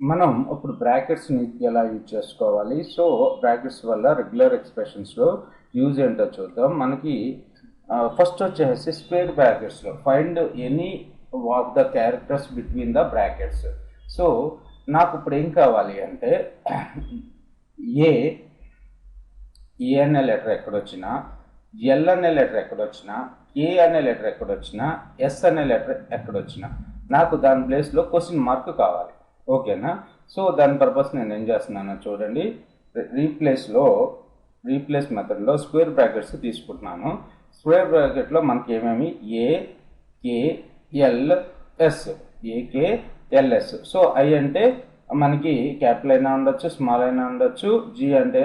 మనం ఇప్పుడు బ్రాకెట్స్ని ఎలా యూజ్ చేసుకోవాలి. సో బ్రాకెట్స్ వల్ల రెగ్యులర్ ఎక్స్ప్రెషన్స్లో యూజ్ ఏంటో చూద్దాం. మనకి ఫస్ట్ వచ్చేసి స్క్వేర్ బ్రాకెట్స్లో find any of the characters between the brackets. So నాకు ఇప్పుడు ఏం కావాలి అంటే ఏ అనే లెటర్ ఎక్కడొచ్చినా, ఎల్ అనే లెటర్ ఎక్కడొచ్చినా, ఏ అనే లెటర్ ఎక్కడొచ్చినా, ఎస్ అనే లెటర్ ఎక్కడొచ్చినా నాకు దాని ప్లేస్లో క్వశ్చన్ మార్క్ కావాలి. ఓకేనా? సో దాని పర్పస్ నేను ఏం చేస్తున్నానో చూడండి. రీప్లేస్ మెథడ్లో స్క్వేర్ బ్రాకెట్స్ తీసుకుంటున్నాను. స్క్వేర్ బ్రాకెట్లో మనకి ఏమేమి ఏ, కే, ఎల్, ఎస్, ఏకేఎల్ఎస్. సో ఐ అంటే మనకి క్యాపిటల్ అయినా ఉండొచ్చు, స్మాల్ అయినా ఉండొచ్చు. జీ అంటే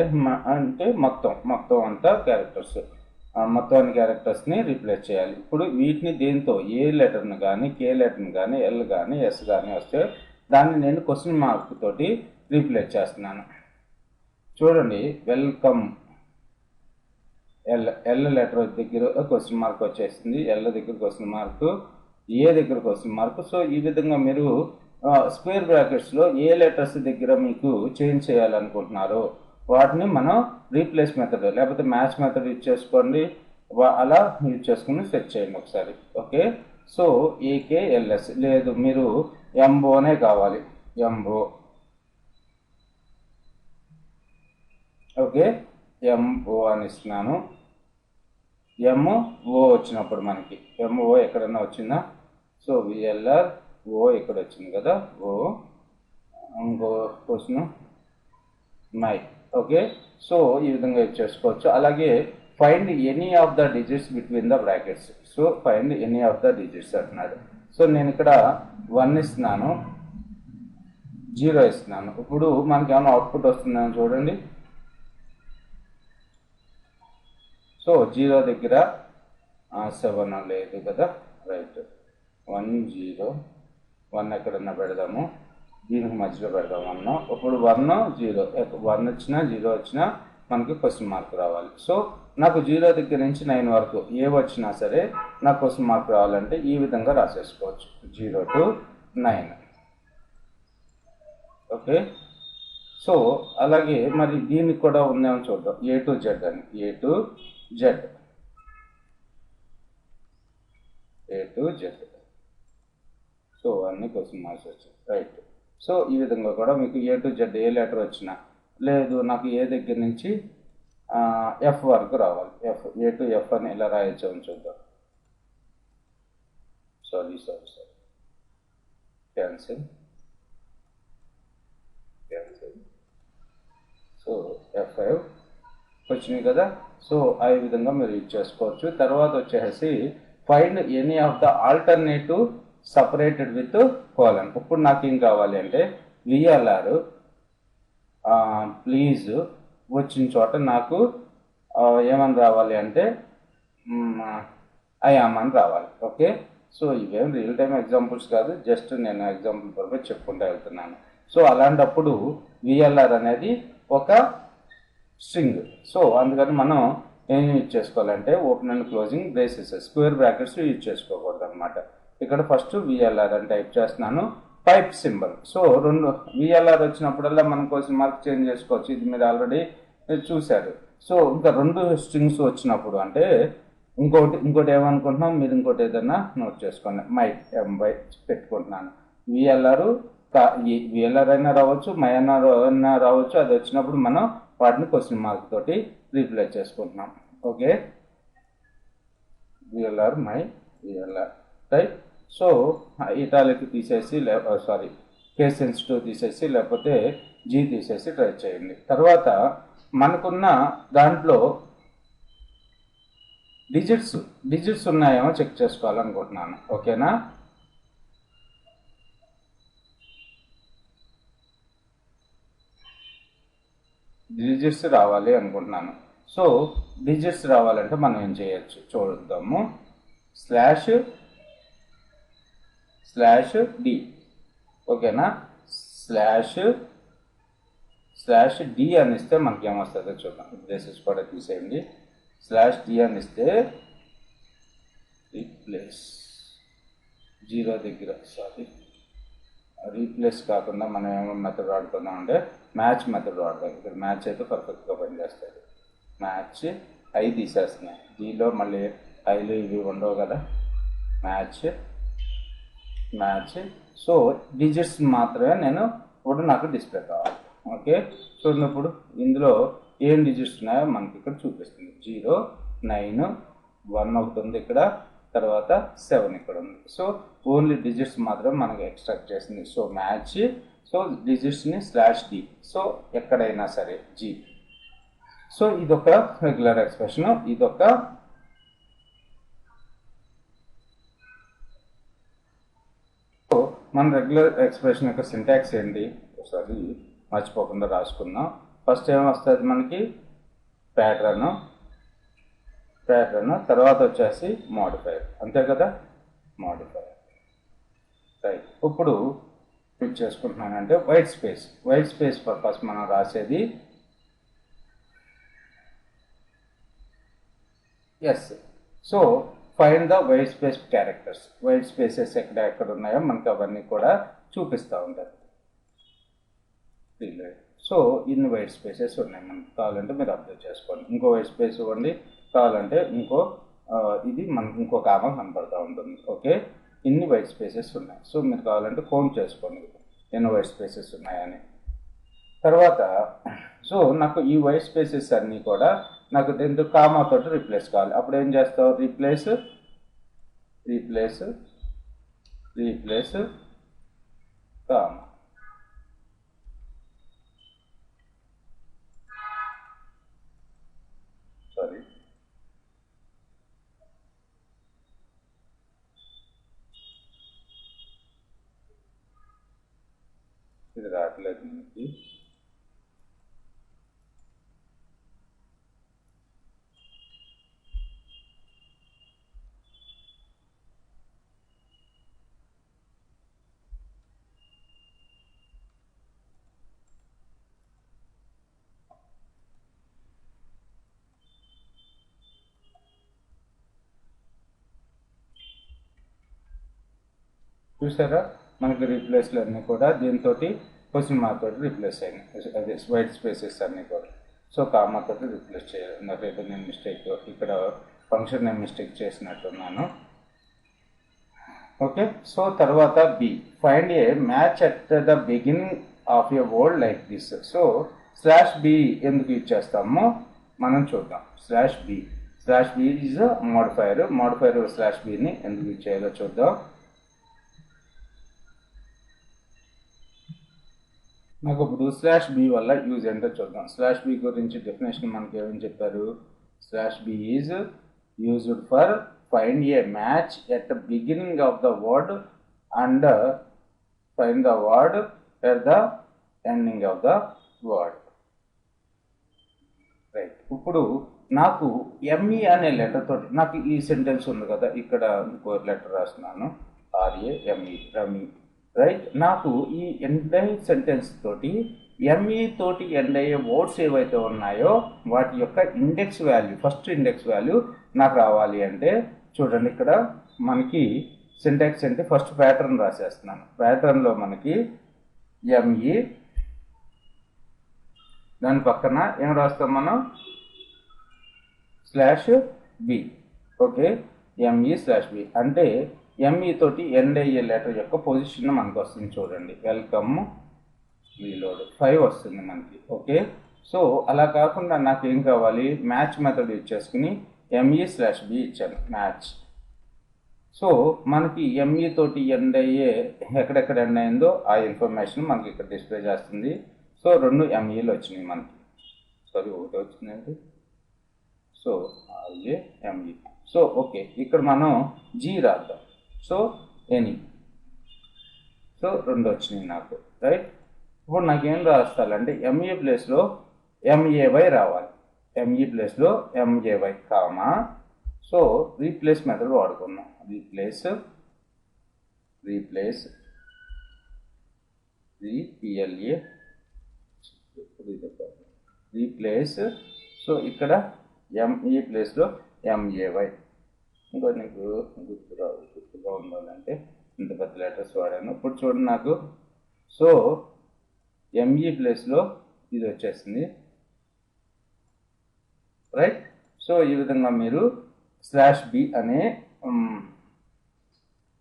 మొత్తం అంతా క్యారెక్టర్స్, మొత్తం అన్ని క్యారెక్టర్స్ని రీప్లేస్ చేయాలి. ఇప్పుడు వీటిని దేంతో, ఏ లెటర్ని కానీ, కే లెటర్ని కానీ, ఎల్ కానీ, ఎస్ కానీ వస్తే దాన్ని నేను క్వశ్చన్ మార్క్ తోటి రీప్లేస్ చేస్తున్నాను. చూడండి, వెల్కమ్ ఎల్ లెటర్ దగ్గర క్వశ్చన్ మార్క్ వచ్చేసింది, ఎల్ దగ్గర క్వశ్చన్ మార్క్, ఏ దగ్గర క్వశ్చన్ మార్క్. సో ఈ విధంగా మీరు స్క్వేర్ బ్రాకెట్స్లో ఏ లెటర్స్ దగ్గర మీకు చేంజ్ చేయాలనుకుంటున్నారో వాటిని మనం రీప్లేస్ మెథడ్ లేకపోతే మ్యాచ్ మెథడ్ యూజ్ చేసుకోండి. అలా యూజ్ చేసుకుని సెట్ చేయండి ఒకసారి. ఓకే, సో ఏకేఎల్ఎస్ లేదు, మీరు ఎంఓనే కావాలి, ఎంఓ. ఓకే, ఎంఓ అని ఇస్తున్నాను. ఎంఓ వచ్చినప్పుడు మనకి ఎంఓ ఎక్కడన్నా వచ్చిందా? సో విఎల్ఆర్ ఓ ఇక్కడ వచ్చింది కదా, ఓ. ఇంకో క్వశ్చన్ మై. ఓకే, సో ఈ విధంగా యూజ్ చేసుకోవచ్చు. అలాగే find any of the digits between the brackets. So find any of the digits అంటున్నాడు. సో నేను ఇక్కడ 1 ఇస్తున్నాను, 0 ఇస్తున్నాను. ఇప్పుడు మనకి ఏమైనా అవుట్పుట్ వస్తుందని చూడండి. సో 0 దగ్గర 7 లేదు కదా, రైట్. 1 0 1 ఎక్కడన్నా పెడదాము, దీనికి మధ్యలో పెడదాం 1. ఇప్పుడు 1 0, 1 వచ్చినా 0 వచ్చినా మనకి క్వశ్చన్ మార్క్ రావాలి. సో నాకు 0 దగ్గర నుంచి 9 వరకు ఏ వచ్చినా సరే నాకు క్వశ్చన్ మార్క్ రావాలంటే ఈ విధంగా రాసేసుకోవచ్చు, 0 to 9. ఓకే, సో అలాగే మరి దీనికి కూడా ఉందేమో చూద్దాం. ఏ టు జెడ్ అని, ఏ టు జెడ్. సో అన్ని క్వశ్చన్ మార్క్స్ వచ్చాయి, రైట్. సో ఈ విధంగా కూడా మీకు A to Z A letter వచ్చినా, లేదు నాకు ఏ దగ్గర నుంచి ఎఫ్ వరకు రావాలి, ఏ టు ఎఫ్ అని ఎలా రాయొచ్చు అని చూద్దాం. Sorry cancel. సో F5 వచ్చినాయి కదా. సో ఆ విధంగా మీరు యూజ్ చేసుకోవచ్చు. తర్వాత వచ్చేసి find any of the alternative separated with colon. ఇప్పుడు నాకు ఏం కావాలి అంటే విఎల్ఆర్ ప్లీజ్ వచ్చిన చోట నాకు ఏమని రావాలి అంటే ఐఆమ్ అని రావాలి. ఓకే, సో ఇవేం రియల్ టైమ్ ఎగ్జాంపుల్స్ కాదు, జస్ట్ నేను ఎగ్జాంపుల్ పర్పస్ చెప్పుకుంటూ వెళ్తున్నాను. సో అలాంటప్పుడు విఎల్ఆర్ అనేది ఒక స్ట్రింగ్. సో అందుకని మనం ఏం యూజ్ చేసుకోవాలంటే open and closing braces, square brackets use చేసుకోకూడదు అనమాట. ఇక్కడ ఫస్ట్ విఎల్ఆర్ అని టైప్ చేస్తున్నాను, పైప్ సింబల్. సో రెండు విఎల్ఆర్ వచ్చినప్పుడల్లా మనం క్వశ్చన్ మార్క్ చేంజ్ చేసుకోవచ్చు, ఇది మీరు ఆల్రెడీ చూశారు. సో ఇంకా 2 స్ట్రింగ్స్ వచ్చినప్పుడు అంటే ఇంకోటి ఏమనుకుంటున్నాం, మీరు ఇంకోటి ఏదైనా నోట్ చేసుకోండి. మై పెట్టుకుంటున్నాను. విఎల్ఆర్ అయినా రావచ్చు, మై అయినా రావచ్చు. అది వచ్చినప్పుడు మనం వాటిని క్వశ్చన్ మార్క్ తోటి రీప్లేస్ చేసుకుంటున్నాం. Okay, VLR right. So italic తీసేసి, కేస్ సెన్సిటివ్ తీసేసి, లేకపోతే జీ తీసేసి ట్రై చేయండి. తర్వాత మనకున్న దాంట్లో డిజిట్స్ ఉన్నాయేమో చెక్ చేసుకోవాలనుకుంటున్నాను. ఓకేనా? డిజిట్స్ రావాలి అనుకుంటున్నాను. సో డిజిట్స్ రావాలంటే మనం ఏం చేయొచ్చు చూద్దాము. /D. ఓకేనా? /D అని ఇస్తే మనకి ఏమొస్తుందో చూద్దాం. బ్రేసెస్ కూడా తీసేయండి. /D అని ఇస్తే రీప్లేస్ 0 దగ్గర రీప్లేస్ కాకుండా మనం ఏమో మెథడ్ వాడుకుందాం అంటే మ్యాచ్ మెథడ్ వాడతాం. ఇక్కడ మ్యాచ్ అయితే పర్ఫెక్ట్గా పనిచేస్తుంది. మ్యాచ్ ఐ తీసేస్తున్నాయి, దీనిలో మళ్ళీ ఐలు ఇవి ఉండవు కదా. మ్యాచ్ సో డిజిట్స్ మాత్రమే నేను ఇప్పుడు నాకు డిస్ప్లే కావాలి. ఓకే, చూడప్పుడు ఇందులో ఏం డిజిట్స్ ఉన్నాయో మనకి ఇక్కడ చూపిస్తుంది. 0, 9, 1 ఒకటి ఉంది ఇక్కడ, తర్వాత 7 ఇక్కడ ఉంది. సో ఓన్లీ డిజిట్స్ మాత్రం మనకి ఎక్స్ట్రాక్ట్ చేసింది. సో మ్యాచ్, సో డిజిట్స్ని /d, సో ఎక్కడైనా సరే G. సో ఇదొక రెగ్యులర్ ఎక్స్ప్రెషన్. ఇదొక మన రెగ్యులర్ ఎక్స్ప్రెషన్ యొక్క సింటాక్స్ ఏంటి ఒకసారి మర్చిపోకుండా రాసుకుందాం. ఫస్ట్ ఏమొస్తుంది మనకి ప్యాటర్న్, తర్వాత వచ్చేసి మోడిఫైర్, అంతే కదా. Modifier right. ఇప్పుడు పిక్ చేసుకుంటున్నానంటే వైట్ స్పేస్ పర్పస్ మనం రాసేది S. So find the white space characters. White spaces ఎక్కడ ఉన్నాయో మనకు అవన్నీ కూడా చూపిస్తూ ఉంటుంది. సో ఇన్ని వైట్ స్పేసెస్ ఉన్నాయి. మనకు కావాలంటే మీరు అబ్జర్వ్ చేసుకోండి. ఇంకో వైట్ స్పేస్ ఇవ్వండి, కావాలంటే ఇది మనకు ఇంకో కామా కనపడుతూ ఉంటుంది. ఓకే, ఇన్ని వైట్ స్పేసెస్ ఉన్నాయి. సో మీరు కావాలంటే కౌంట్ చేసుకోండి ఎన్ని వైట్ స్పేసెస్ ఉన్నాయని. తర్వాత సో నాకు ఈ వైట్ స్పేసెస్ అన్నీ కూడా నాకు దీంతో కామా తోటి రీప్లేస్ కావాలి. అప్పుడు ఏం చేస్తావు, రీప్లేస్ కామా. సారీ, ఇది రావట్లేదు మనకి. చూసారా, మనకి రీప్లేస్లు అన్నీ కూడా దీంతో క్వశ్చన్ మార్క్ తోటి రీప్లేస్ అయినాయి. అదే వైట్ స్పేసెస్ అన్నీ కూడా. సో కామా తోటి రీప్లేస్ చేయాలి. నాకైతే నేను మిస్టేక్ ఇక్కడ ఫంక్షన్ నేను మిస్టేక్ చేసినట్టున్నాను. ఓకే, సో తర్వాత B, find a match at the beginning of a word like this. So /b ఎందుకు యూజ్ చేస్తామో మనం చూద్దాం. /b ఈజ్ మోడిఫైర్ /bని ఎందుకు యూజ్ చేయాలో చూద్దాం. నాకు ఇప్పుడు /b వల్ల యూజ్ ఏంటో చూద్దాం. /b గురించి డెఫినేషన్ మనకి ఏమని చెప్పారు. /b is used for find a match at the beginning of the word and find the word at the ending of the word. Right. ఇప్పుడు నాకు ME అనే లెటర్ తోటి నాకు ఈ సెంటెన్స్ ఉంది కదా, ఇక్కడ ఇంకో లెటర్ రాస్తున్నాను RAME, రమి. రైట్. నాకు ఈ ఎంటైర్ సెంటెన్స్ తోటి ME తోటి ఎండ్ అయ్యే వర్డ్స్ ఏవైతే ఉన్నాయో వాటి యొక్క index value, first index value నాకు రావాలి అంటే చూడండి, ఇక్కడ మనకి సింటాక్స్ అంటే ఫస్ట్ ప్యాటర్న్ రాసేస్తున్నాను. ప్యాటర్న్లో మనకి ME, దాని పక్కన ఏం రాస్తాం మనం, /b. ఓకే, ME/b అంటే ME తోటి ఎండ్ అయ్యే లెటర్ యొక్క పొజిషన్ మనకు వస్తుంది. చూడండి, వెల్కమ్ రీలోడ్ 5 వస్తుంది మనకి. ఓకే, సో అలా కాకుండా నాకు ఏం కావాలి, మ్యాచ్ మెథడ్ యూజ్ చేసుకుని ME/b ఇచ్చాను, మ్యాచ్. సో మనకి ME తోటి ఎండ్ అయ్యే ఎక్కడెక్కడ ఎండ్ అయిందో ఆ ఇన్ఫర్మేషన్ మనకి ఇక్కడ డిస్ప్లే చేస్తుంది. సో 2 MEలు వచ్చినాయి మనకి. సారీ, ఒకటి వచ్చిందండి. So RAME. సో ఓకే, ఇక్కడ మనం G రాద్దాం. సో ఎనీ, సో 2 వచ్చినాయి నాకు. రైట్. ఇప్పుడు నాకేం రాస్తానంటే ME ప్లేస్లో MAY రావాలి. ME ప్లేస్లో MAY కామా. సో రీప్లేస్ మెథడ్ వాడుకున్నాం. Replace replace. సో ఇక్కడ ME ప్లేస్లో MAY. ఇంకో నీకు గుర్తుగా ఉండాలంటే ఇంత పెద్ద లెటర్స్ వాడాను. ఇప్పుడు చూడండి, నాకు సో ఎంఈ ప్లేస్లో ఇది వచ్చేసింది, రైట్. సో ఈ విధంగా మీరు /b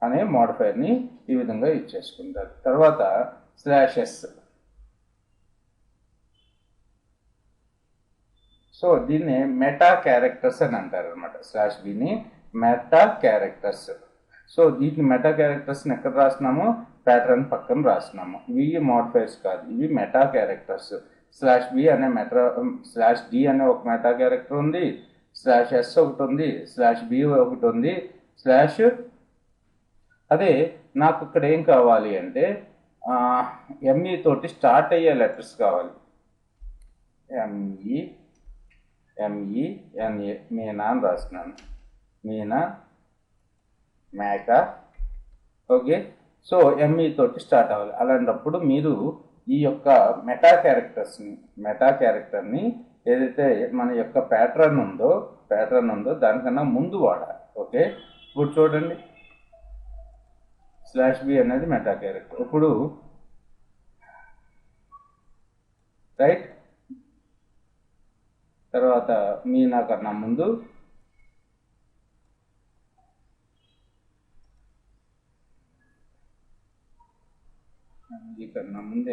అనే మోడిఫైర్ని ఈ విధంగా యూజ్ చేసుకుంటారు. తర్వాత /s. సో దీన్ని మెటా క్యారెక్టర్స్ అని అంటారు అనమాట. /bని మెటా క్యారెక్టర్స్. సో దీంట్లో మెటా క్యారెక్టర్స్ని ఎక్కడ రాస్తున్నాము? ప్యాటర్న్ పక్కన రాస్తున్నాము. ఇవి మోడిఫైర్స్ కాదు, ఇవి మెటా క్యారెక్టర్స్. /b అనే /d అనే ఒక మెటా క్యారెక్టర్ ఉంది, /s ఒకటి ఉంది, /b ఒకటి ఉంది, అదే నాకు ఇక్కడ ఏం కావాలి అంటే ఎంఈ తోటి స్టార్ట్ అయ్యే లెటర్స్ కావాలి. ఎంఈఎన్ఏ మీనా అని రాస్తున్నాను. మీనా, మేక. ఓకే. సో ఎంఈ తోటి స్టార్ట్ అవ్వాలి. అలాంటప్పుడు మీరు ఈ యొక్క మెటా క్యారెక్టర్ని ఏదైతే మన యొక్క ప్యాటర్న్ ఉందో దానికన్నా ముందు వాడాలి. ఓకే. ఇప్పుడు చూడండి, /b అనేది మెటా క్యారెక్టర్. ఇప్పుడు రైట్, తర్వాత మీనా కన్నా ముందు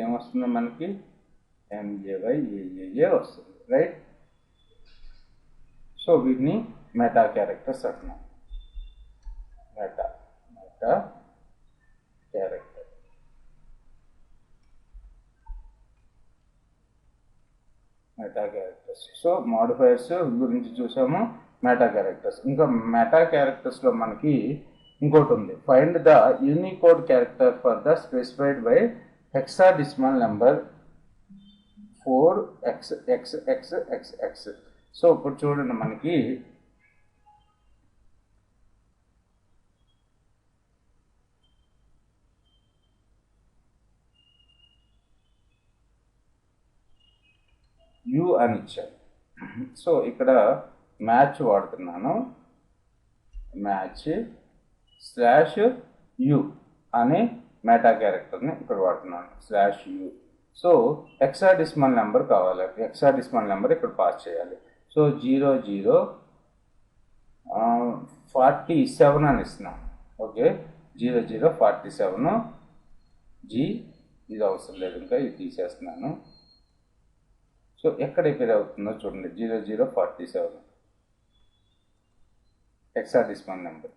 ఏమొస్తుంది మనకి? MAYAAA వస్తుంది, రైట్. సో వీటిని మెటా క్యారెక్టర్స్ అంటున్నాం. Meta character. సో మోడిఫైర్స్ గురించి చూసాము, మెటా క్యారెక్టర్స్. ఇంకా మెటా క్యారెక్టర్స్లో మనకి ఇంకోటి ఉంది, find the Unicode character for the specified by hexadecimal number 4XXXXX. So ఇప్పుడు చూడండి, మనకి U అని ఇచ్చారు. సో ఇక్కడ మ్యాచ్ వాడుతున్నాను, మ్యాచ్ /u అనే మెటా క్యారెక్టర్ని ఇక్కడ వాడుతున్నాను, /u. సో హెక్సాడెసిమల్ నెంబర్ కావాలి, హెక్సాడెసిమల్ నెంబర్ ఇక్కడ పాస్ చేయాలి. సో 0047 అని ఇస్తున్నాం. ఓకే, 0047. G ఇది అవసరం లేదు, ఇంకా ఇది తీసేస్తున్నాను. సో ఎక్కడ రిపేర్ అవుతుందో చూడండి, 0047 హెక్సాడెసిమల్ నెంబర్.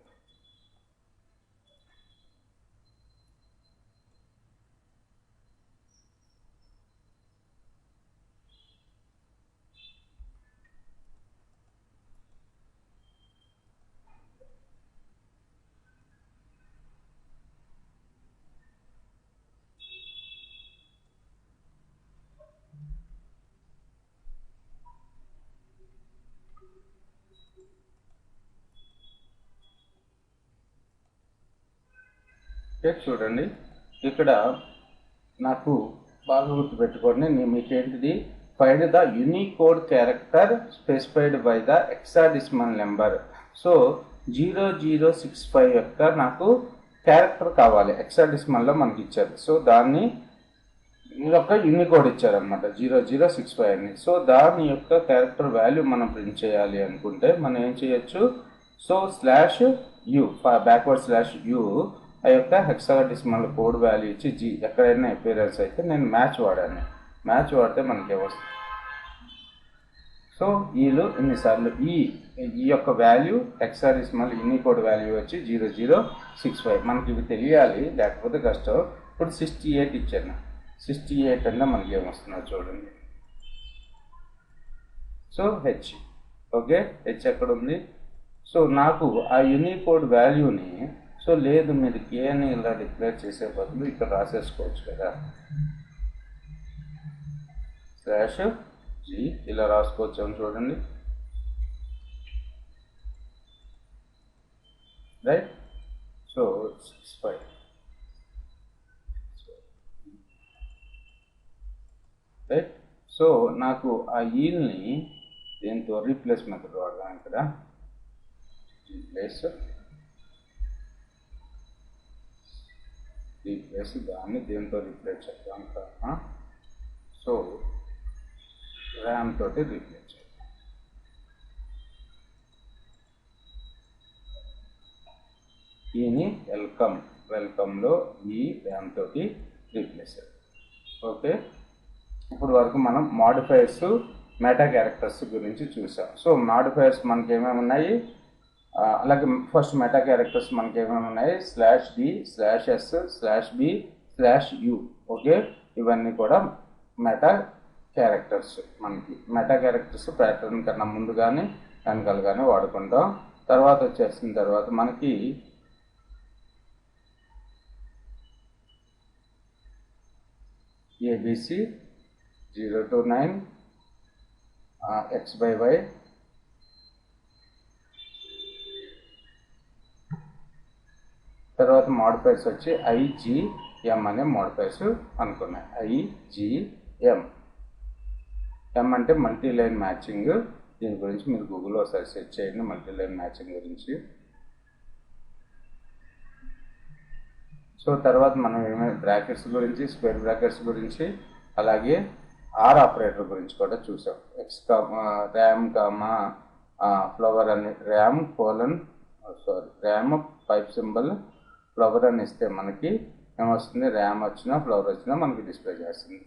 చూడండి, ఇక్కడ నాకు బాగా గుర్తుపెట్టుకోండి, మీకు ఏంటిది, find the Unicode character specified by the hexadecimal number. So 0065 యొక్క నాకు క్యారెక్టర్ కావాలి, హెక్సాడెసిమల్లో మనకి ఇచ్చారు. సో దాన్ని ఒక యూనికోడ్ ఇచ్చారనమాట 0065 అని. సో దాని యొక్క క్యారెక్టర్ వాల్యూ మనం ప్రింట్ చేయాలి అనుకుంటే మనం ఏం చేయొచ్చు, సో /u /u ఆ యొక్క హెక్సాడెసిమల్ కోడ్ వాల్యూ ఇచ్చి G ఎక్కడైనా అపీరెన్స్ అయితే నేను మ్యాచ్ వాడాను, మ్యాచ్ వాడితే మనకి ఏమొస్తుంది, సో ఈలో ఎన్నిసార్లు ఈ యొక్క వాల్యూ హెక్సాడెసిమల్ యూనికోడ్ వాల్యూ వచ్చి 0065. మనకి ఇవి తెలియాలి, లేకపోతే కష్టం. ఇప్పుడు 68 ఇచ్చాను, 68 అంటే మనకి ఏమొస్తుందో చూడండి. So H. ఓకే, H ఎక్కడ ఉంది? సో నాకు ఆ యూనికోడ్ వాల్యూని, సో లేదు మీరు K అని ఇలా డిక్లేర్ చేసే బదులు ఇక్కడ రాసేసుకోవచ్చు కదా, /G ఇలా రాసుకోవచ్చు అని చూడండి, రైట్. So 65, right. సో నాకు ఆ ఈల్ని దీంతో రీప్లేస్ మెథడ్ వాడదాం. ఇక్కడ రీప్లేస్ రీప్లేస్ దాన్ని దేంతో రీప్లేస్ చేద్దాం కదా. సో ర్యామ్ తోటి రీప్లేస్ చేద్దాం. ఈని వెల్కమ్లో ఈ ర్యామ్ తోటి రీప్లేస్ చేద్దాం. ఓకే, ఇప్పుడు వరకు మనం మాడిఫైర్స్ మెటా క్యారెక్టర్స్ గురించి చూసాం. సో మాడిఫైర్స్ మనకి ఏమేమి ఉన్నాయి, అలాగే ఫస్ట్ మెటా క్యారెక్టర్స్ మనకి ఏమేమి ఉన్నాయి, /d/s/b/u. ఓకే, ఇవన్నీ కూడా మెటా క్యారెక్టర్స్. మనకి మెటా క్యారెక్టర్స్ ప్యాటర్న్ కన్నా ముందు కానీ వెనకాల కానీ వాడుకుంటాం. తర్వాత వచ్చేసిన తర్వాత మనకి ABC 0 to 9 x/y, తర్వాత మోడిఫైర్స్ వచ్చి IGM అనే మోడిఫైర్స్ అనుకున్నాయి. IGM అంటే మల్టీ లైన్ మ్యాచింగ్. దీని గురించి మీరు గూగుల్లో సెర్చ్ చేయండి, మల్టీ లైన్ మ్యాచింగ్ గురించి. సో తర్వాత మనం ఏమైనా బ్రాకెట్స్ గురించి, స్క్వేర్ బ్రాకెట్స్ గురించి, అలాగే ఆర్ ఆపరేటర్ గురించి కూడా చూసాం. ర్యామ్ ఫ్లవర్ అని ర్యామ్ పైప్ సింబల్ ఫ్లవర్ అని ఇస్తే మనకి ఏమొస్తుంది, ర్యామ్ వచ్చినా ఫ్లవర్ వచ్చినా మనకి డిస్ప్లే చేస్తుంది.